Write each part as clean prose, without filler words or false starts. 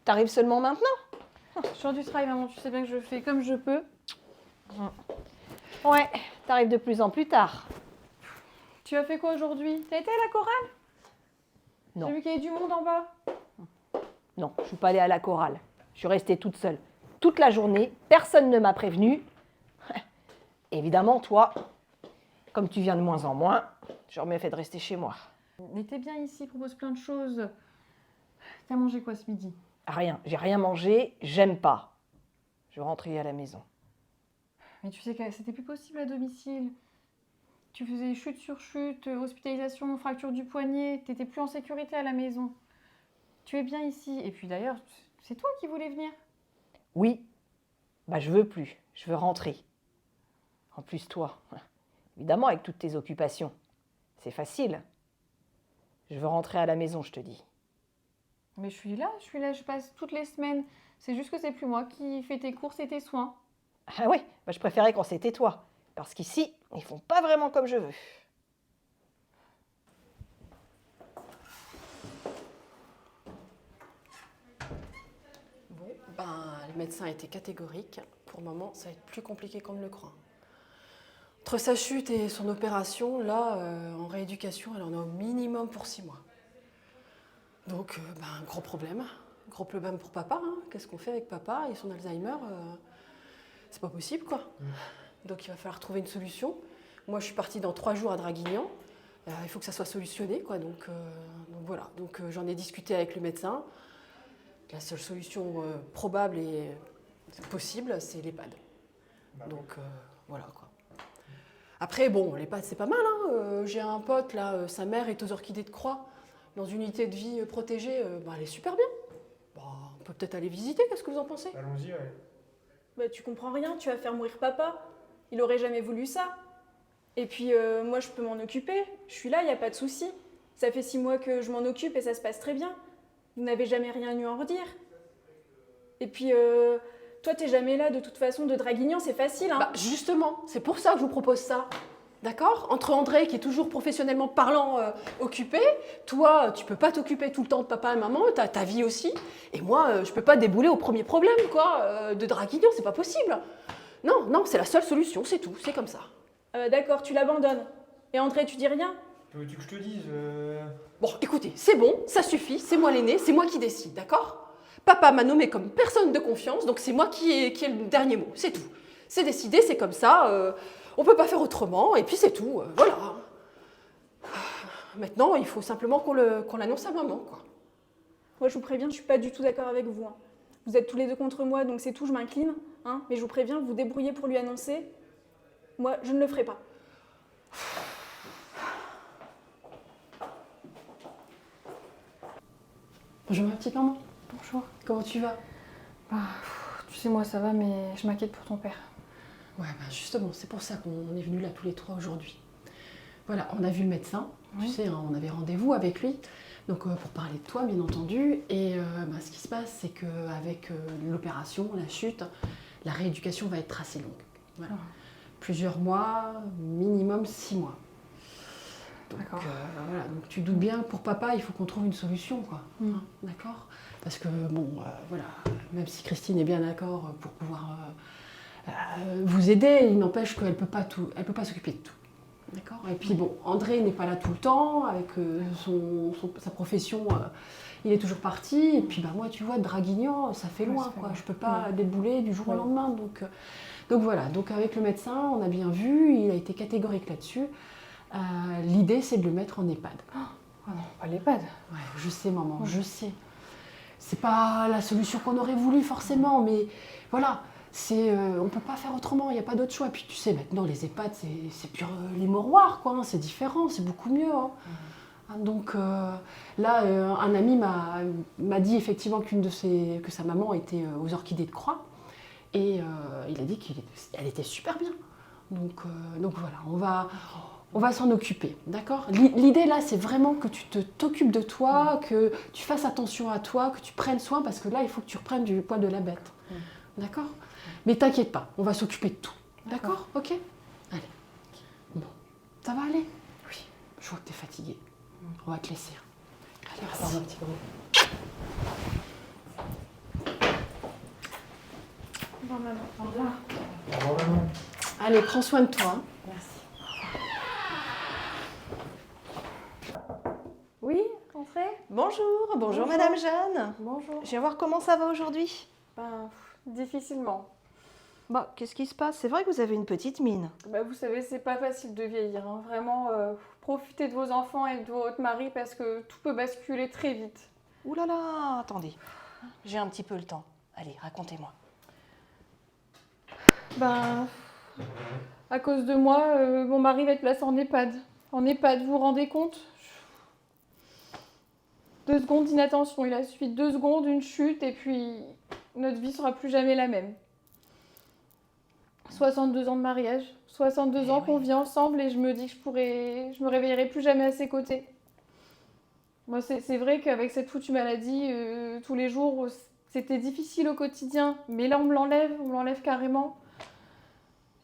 T'arrives seulement maintenant? Je sors du travail, maman, tu sais bien que je fais comme je peux. Ouais, t'arrives de plus en plus tard. Tu as fait quoi aujourd'hui? T'as été à la chorale? Non. J'ai vu qu'il y avait du monde en bas. Non, je suis pas allée à la chorale. Je suis restée toute seule. Toute la journée, personne ne m'a prévenue. Évidemment, toi, comme tu viens de moins en moins, j'aurais mieux fait de rester chez moi. Mais t'es bien ici, propose plein de choses. T'as mangé quoi ce midi? Rien, j'ai rien mangé, j'aime pas. Je vais rentrer à la maison. Mais tu sais que c'était plus possible à domicile. Tu faisais chute sur chute, hospitalisation, fracture du poignet, t'étais plus en sécurité à la maison. Tu es bien ici. Et puis d'ailleurs, c'est toi qui voulais venir. Oui, bah je veux plus, je veux rentrer. En plus, toi, évidemment, avec toutes tes occupations, c'est facile. Je veux rentrer à la maison, je te dis. Mais je suis là, je passe toutes les semaines. C'est juste que c'est plus moi qui fais tes courses et tes soins. Ah oui, bah je préférais quand c'était toi. Parce qu'ici, ils font pas vraiment comme je veux. Bon, le médecin a été catégorique. Pour le moment, ça va être plus compliqué qu'on ne le croit. Entre sa chute et son opération, là, en rééducation, elle en a au minimum pour 6 mois. Donc, gros problème. Gros problème pour papa. Hein. Qu'est-ce qu'on fait avec papa et son Alzheimer c'est pas possible, quoi. Donc, il va falloir trouver une solution. Moi, je suis partie dans 3 jours à Draguignan. Il faut que ça soit solutionné, quoi. Donc voilà. Donc, j'en ai discuté avec le médecin. La seule solution probable et possible, c'est l'EHPAD. Donc voilà, quoi. Après, bon, l'EHPAD, c'est pas mal. Hein. J'ai un pote, là, sa mère est aux Orchidées de Croix, dans une unité de vie protégée. Elle est super bien. On peut peut-être aller visiter, qu'est-ce que vous en pensez? Allons-y, ouais. Bah tu comprends rien, tu vas faire mourir papa. Il aurait jamais voulu ça. Et puis moi je peux m'en occuper, je suis là, il n'y a pas de souci. Ça fait 6 mois que je m'en occupe et ça se passe très bien. Vous n'avez jamais rien eu à en redire. Et puis toi t'es jamais là de toute façon, de Draguignan c'est facile hein. Justement, c'est pour ça que je vous propose ça. D'accord? Entre André, qui est toujours professionnellement parlant occupé, toi, tu peux pas t'occuper tout le temps de papa et maman, t'as ta vie aussi, et moi, je peux pas débouler au premier problème, quoi, de Draguignan, c'est pas possible. Non, c'est la seule solution, c'est tout, c'est comme ça. D'accord, tu l'abandonnes. Et André, tu dis rien? Veux-tu que je te dise Bon, écoutez, c'est bon, ça suffit, c'est moi l'aîné, c'est moi qui décide, d'accord? Papa m'a nommé comme personne de confiance, donc c'est moi qui ai le dernier mot, c'est tout. C'est décidé, c'est comme ça, on peut pas faire autrement, et puis c'est tout, voilà. Maintenant, il faut simplement qu'on l'annonce à maman, quoi. Moi je vous préviens, je suis pas du tout d'accord avec vous. Hein. Vous êtes tous les deux contre moi, donc c'est tout, je m'incline. Hein. Mais je vous préviens, vous vous débrouillez pour lui annoncer. Moi, je ne le ferai pas. Bonjour ma petite maman, Bonjour. comment tu vas? Tu sais, moi ça va, mais je m'inquiète pour ton père. Ouais, justement, c'est pour ça qu'on est venus là tous les trois aujourd'hui. Voilà, on a vu le médecin, tu sais, hein, on avait rendez-vous avec lui, donc pour parler de toi, bien entendu. Et ce qui se passe, c'est qu'avec l'opération, la chute, la rééducation va être assez longue. Voilà. Plusieurs mois, minimum 6 mois. Donc, voilà, donc tu doutes bien, pour papa, il faut qu'on trouve une solution, quoi. Hein, d'accord? Parce que, voilà, même si Christine est bien d'accord pour pouvoir vous aider, il n'empêche qu'elle peut pas s'occuper de tout. D'accord? Et puis bon, André n'est pas là tout le temps, avec sa profession, il est toujours parti. Et puis moi, tu vois, Draguignan, ça fait loin, quoi. Je peux pas débouler du jour au lendemain. Donc voilà, donc avec le médecin, on a bien vu, il a été catégorique là-dessus. L'idée, c'est de le mettre en EHPAD. Oh non, pas l'EHPAD. Ouais, je sais, maman, je sais. C'est pas la solution qu'on aurait voulu, forcément, mais voilà. On ne peut pas faire autrement, il n'y a pas d'autre choix. Puis tu sais, maintenant, les EHPAD, c'est pur les mouroirs, quoi. Hein, c'est différent, c'est beaucoup mieux. Hein. Donc là, un ami m'a dit effectivement que sa maman était aux Orchidées de Croix. Et il a dit qu'elle était super bien. Donc voilà, on va s'en occuper, d'accord? L'idée là, c'est vraiment que tu t'occupes de toi, que tu fasses attention à toi, que tu prennes soin, parce que là, il faut que tu reprennes du poil de la bête. D'accord? Mais t'inquiète pas, on va s'occuper de tout. D'accord? Ok? Allez. Bon. Ça va aller? Oui. Je vois que t'es fatiguée. On va te laisser. Allez, merci. revoir, maman. Au revoir. Au revoir, maman. Allez, prends soin de toi. Merci. Oui, entrez. Bonjour, Bonjour. Madame Jeanne. Bonjour. Je viens voir comment ça va aujourd'hui. Ben, difficilement. Bah, qu'est-ce qui se passe? C'est vrai que vous avez une petite mine. Bah, vous savez, c'est pas facile de vieillir. Hein. Vraiment, profitez de vos enfants et de votre mari parce que tout peut basculer très vite. Ouh là là, attendez. J'ai un petit peu le temps. Allez, racontez-moi. Ben, à cause de moi, mon mari va être placé en EHPAD. En EHPAD, vous vous rendez compte? 2 secondes d'inattention. Il a suffi 2 secondes, une chute, et puis notre vie sera plus jamais la même. 62 ans de mariage, 62 ans qu'on vit ensemble, et je me dis que je me réveillerai plus jamais à ses côtés. Moi, c'est vrai qu'avec cette foutue maladie, tous les jours, c'était difficile au quotidien. Mais là, on me l'enlève carrément.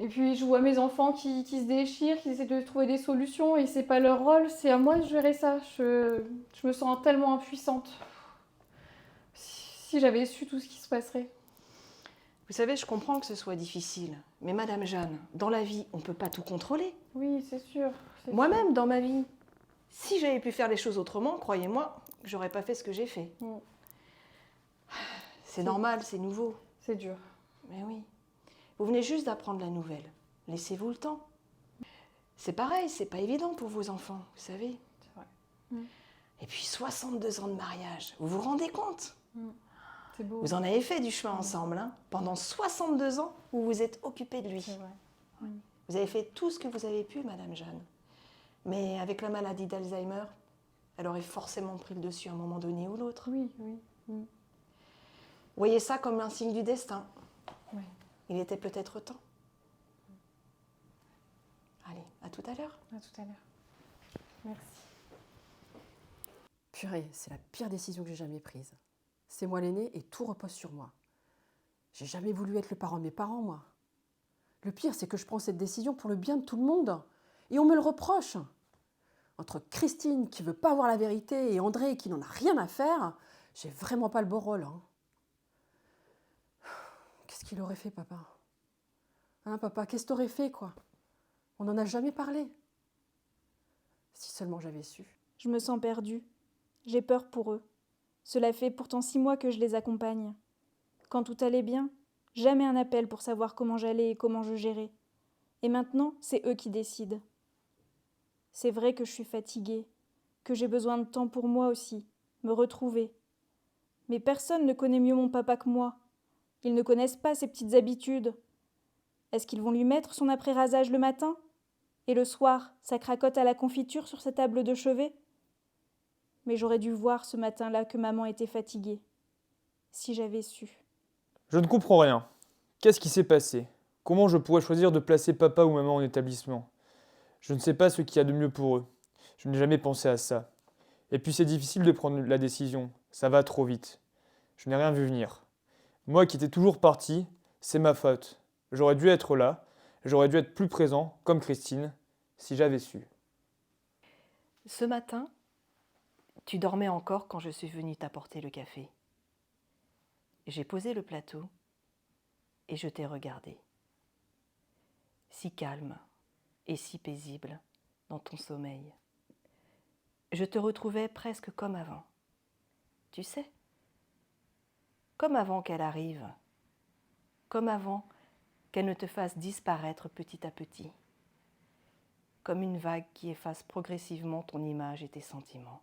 Et puis, je vois mes enfants qui se déchirent, qui essaient de trouver des solutions, et c'est pas leur rôle, c'est à moi de gérer ça. Je me sens tellement impuissante. Si j'avais su tout ce qui se passerait. Vous savez, je comprends que ce soit difficile. Mais Madame Jeanne, dans la vie, on ne peut pas tout contrôler. Oui, c'est sûr. Moi-même, dans ma vie, si j'avais pu faire les choses autrement, croyez-moi, j'aurais pas fait ce que j'ai fait. Mm. C'est normal, c'est nouveau. C'est dur. Mais oui. Vous venez juste d'apprendre la nouvelle. Laissez-vous le temps. C'est pareil, c'est pas évident pour vos enfants, vous savez. C'est vrai. Mm. Et puis 62 ans de mariage, vous vous rendez compte? C'est beau. Vous en avez fait du chemin ensemble, hein. Pendant 62 ans, vous vous êtes occupé de lui. C'est vrai. Vous avez fait tout ce que vous avez pu, Madame Jeanne. Mais avec la maladie d'Alzheimer, elle aurait forcément pris le dessus à un moment donné ou l'autre. Oui, oui. Mm. Voyez ça comme un signe du destin. Oui. Il était peut-être temps. Allez, à tout à l'heure. À tout à l'heure. Merci. Purée, c'est la pire décision que j'ai jamais prise. C'est moi l'aîné et tout repose sur moi. J'ai jamais voulu être le parent de mes parents, moi. Le pire, c'est que je prends cette décision pour le bien de tout le monde. Et on me le reproche. Entre Christine qui veut pas voir la vérité et André qui n'en a rien à faire, j'ai vraiment pas le beau rôle. Hein. Qu'est-ce qu'il aurait fait, papa? Hein, papa, qu'est-ce que t'aurais fait, quoi? On n'en a jamais parlé. Si seulement j'avais su. Je me sens perdue. J'ai peur pour eux. Cela fait pourtant 6 mois que je les accompagne. Quand tout allait bien, jamais un appel pour savoir comment j'allais et comment je gérais. Et maintenant, c'est eux qui décident. C'est vrai que je suis fatiguée, que j'ai besoin de temps pour moi aussi, me retrouver. Mais personne ne connaît mieux mon papa que moi. Ils ne connaissent pas ses petites habitudes. Est-ce qu'ils vont lui mettre son après-rasage le matin? Et le soir, sa cracotte à la confiture sur sa table de chevet? Mais j'aurais dû voir ce matin-là que maman était fatiguée. Si j'avais su. Je ne comprends rien. Qu'est-ce qui s'est passé? Comment je pourrais choisir de placer papa ou maman en établissement? Je ne sais pas ce qu'il y a de mieux pour eux. Je n'ai jamais pensé à ça. Et puis c'est difficile de prendre la décision. Ça va trop vite. Je n'ai rien vu venir. Moi qui étais toujours parti, c'est ma faute. J'aurais dû être là. J'aurais dû être plus présent, comme Christine, si j'avais su. Ce matin, tu dormais encore quand je suis venue t'apporter le café. J'ai posé le plateau et je t'ai regardé. Si calme et si paisible dans ton sommeil. Je te retrouvais presque comme avant. Tu sais, comme avant qu'elle arrive, comme avant qu'elle ne te fasse disparaître petit à petit, comme une vague qui efface progressivement ton image et tes sentiments.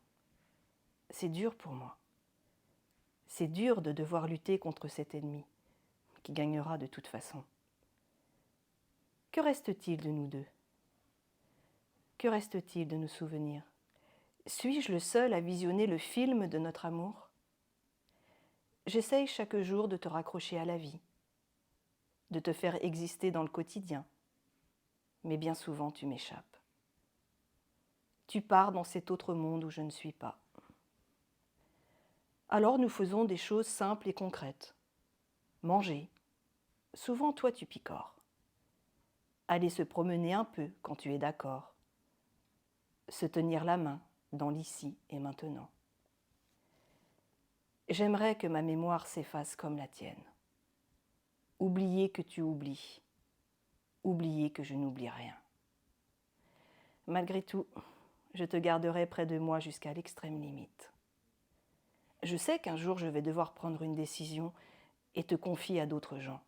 C'est dur pour moi. C'est dur de devoir lutter contre cet ennemi, qui gagnera de toute façon. Que reste-t-il de nous deux? Que reste-t-il de nos souvenirs? Suis-je le seul à visionner le film de notre amour? J'essaye chaque jour de te raccrocher à la vie, de te faire exister dans le quotidien, mais bien souvent tu m'échappes. Tu pars dans cet autre monde où je ne suis pas. Alors nous faisons des choses simples et concrètes. Manger. Souvent toi tu picores. Aller se promener un peu quand tu es d'accord. Se tenir la main dans l'ici et maintenant. J'aimerais que ma mémoire s'efface comme la tienne. Oublier que tu oublies. Oublier que je n'oublie rien. Malgré tout, je te garderai près de moi jusqu'à l'extrême limite. Je sais qu'un jour je vais devoir prendre une décision et te confier à d'autres gens.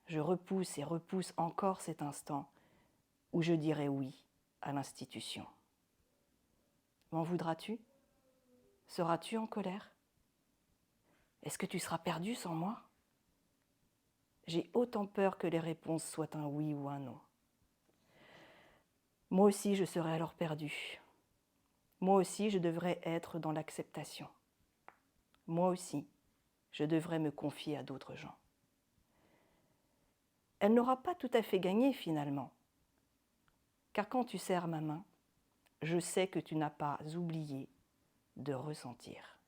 Je repousse et repousse encore cet instant où je dirai oui à l'institution. M'en voudras-tu? Seras-tu en colère? Est-ce que tu seras perdu sans moi? J'ai autant peur que les réponses soient un oui ou un non. Moi aussi, je serai alors perdue. Moi aussi, je devrais être dans l'acceptation. Moi aussi, je devrais me confier à d'autres gens. Elle n'aura pas tout à fait gagné finalement, car quand tu serres ma main, je sais que tu n'as pas oublié de ressentir.